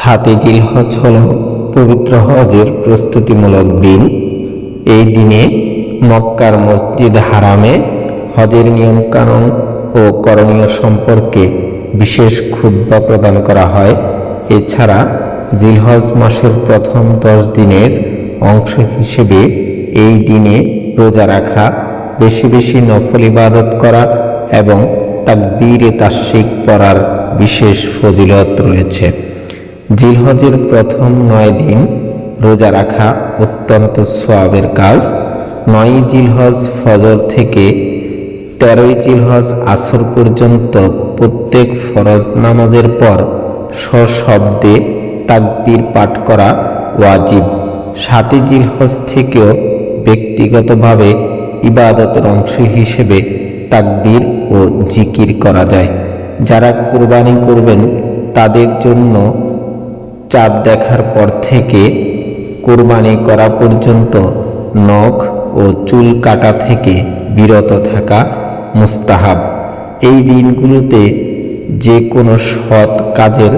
7 জিলহজ হল পবিত্র হজের প্রস্তুতিমূলক দিন। এই দিনে মক্কার মসজিদ হারামে হজের নিয়মকানুন ও করণীয় সম্পর্কে বিশেষ খুতবা প্রদান করা হয়। এছাড়া জিলহজ মাসের প্রথম 10 দিনের অংশ হিসেবে এই দিনে রোজা রাখা, বেশি বেশি নফল ইবাদত করা এবং তাকবীরে তাশরিক পড়ার বিশেষ ফজিলত রয়েছে। জিলহজের প্রথম 9 দিন রোজা রাখা অত্যন্ত সওয়াবের কাজ। 9 জিলহজ ফজর থেকে 13 জিলহজ আসর পর্যন্ত প্রত্যেক ফরজ নামাজের পর সশব্দে তাকবীর পাঠ করা ওয়াজিব। 7 জিলহজ থেকেও ব্যক্তিগতভাবে ইবাদতের অংশ হিসেবে তাকবীর ও জিকির করা যায়। যারা কুরবানি করবেন তাদের জন্য চাঁদ দেখার পর থেকে কুরবানি করা পর্যন্ত নখ ও চুল কাটা থেকে বিরত থাকা মুস্তাহাব। এই দিনগুলোতে যে কোনো সৎ কাজের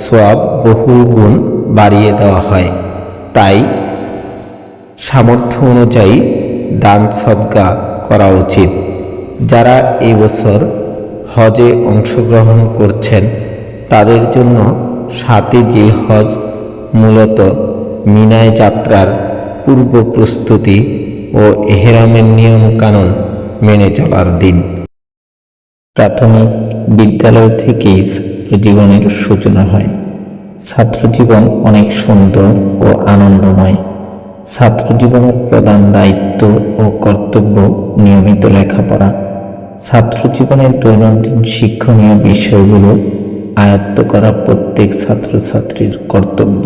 সওয়াব বহু গুণ বাড়িয়ে দেওয়া হয়। তাই সামর্থ্য অনুযায়ী দান সদকা করা উচিত। যারা এই বছর হজে অংশগ্রহণ করছেন তাদের জন্য 7 জিলহজ মূলত মিনায় যাত্রার পূর্ব প্রস্তুতি ও ইহরামের নিয়ম কানুন মেনে চলার দিন। প্রাথমিক বিদ্যালয় থেকেই জীবনের সূচনা হয়। ছাত্র জীবন অনেক সুন্দর ও আনন্দময়। ছাত্র জীবনের প্রধান দায়িত্ব ও কর্তব্য নিয়মিত লেখাপড়া। ছাত্র জীবনের দৈনন্দিন শিক্ষণীয় বিষয়গুলো আয়ত্ত করা প্রত্যেক ছাত্রছাত্রীর কর্তব্য,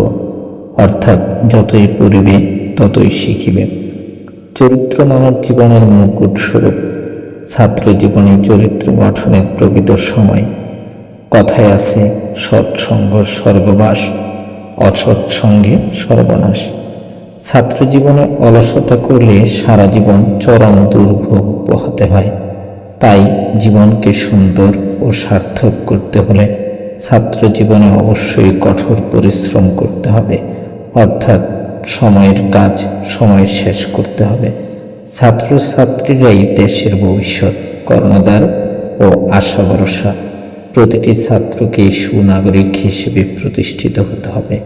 অর্থাৎ যতই পড়িবে ততই শিখিবে। চরিত্র মানব জীবনের মুকুট স্বরূপ। ছাত্র জীবনে চরিত্র গঠনের প্রকৃত সময়। কথায় আছে, সৎসঙ্গ স্বর্গবাস, অসৎসঙ্গে সর্বনাশ। ছাত্র জীবনে অলসতা করলে সারা জীবন চরম দুর্ভোগ পোহাতে হয়। তাই জীবনকে সুন্দর ও সার্থক করতে হলে ছাত্র জীবনে অবশ্যই কঠোর পরিশ্রম করতে হবে, অর্থাৎ সময়ের কাজ সময় শেষ করতে হবে। ছাত্রছাত্রীরাই দেশের ভবিষ্যৎ, কর্ণধার ও আশা ভরসা। প্রতিটি ছাত্রকে সুনাগরিক হিসেবে প্রতিষ্ঠিত হতে হবে,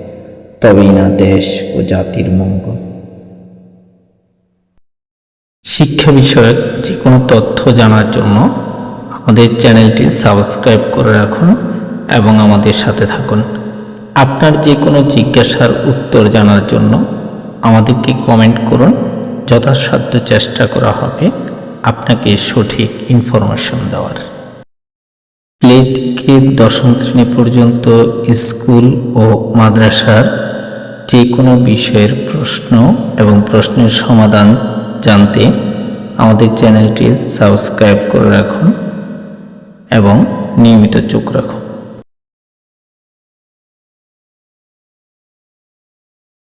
তবেই না দেশ ও জাতির মঙ্গল। শিক্ষা বিষয়ক যে কোনো তথ্য জানার জন্য আমাদের চ্যানেলটি সাবস্ক্রাইব করে রাখুন এবং আমাদের সাথে থাকুন। আপনার যে কোনো জিজ্ঞাসার উত্তর জানার জন্য আমাদেরকে কমেন্ট করুন। যথাসাধ্য চেষ্টা করা হবে আপনাকে সঠিক ইনফরমেশন দেওয়ার। প্লে থেকে 10ম শ্রেণী পর্যন্ত স্কুল ও মাদ্রাসার যে কোনো বিষয়ের প্রশ্ন এবং প্রশ্নের সমাধান জানতে আমাদের চ্যানেলটি সাবস্ক্রাইব করে রাখুন এবং নিয়মিত চোখ রাখুন।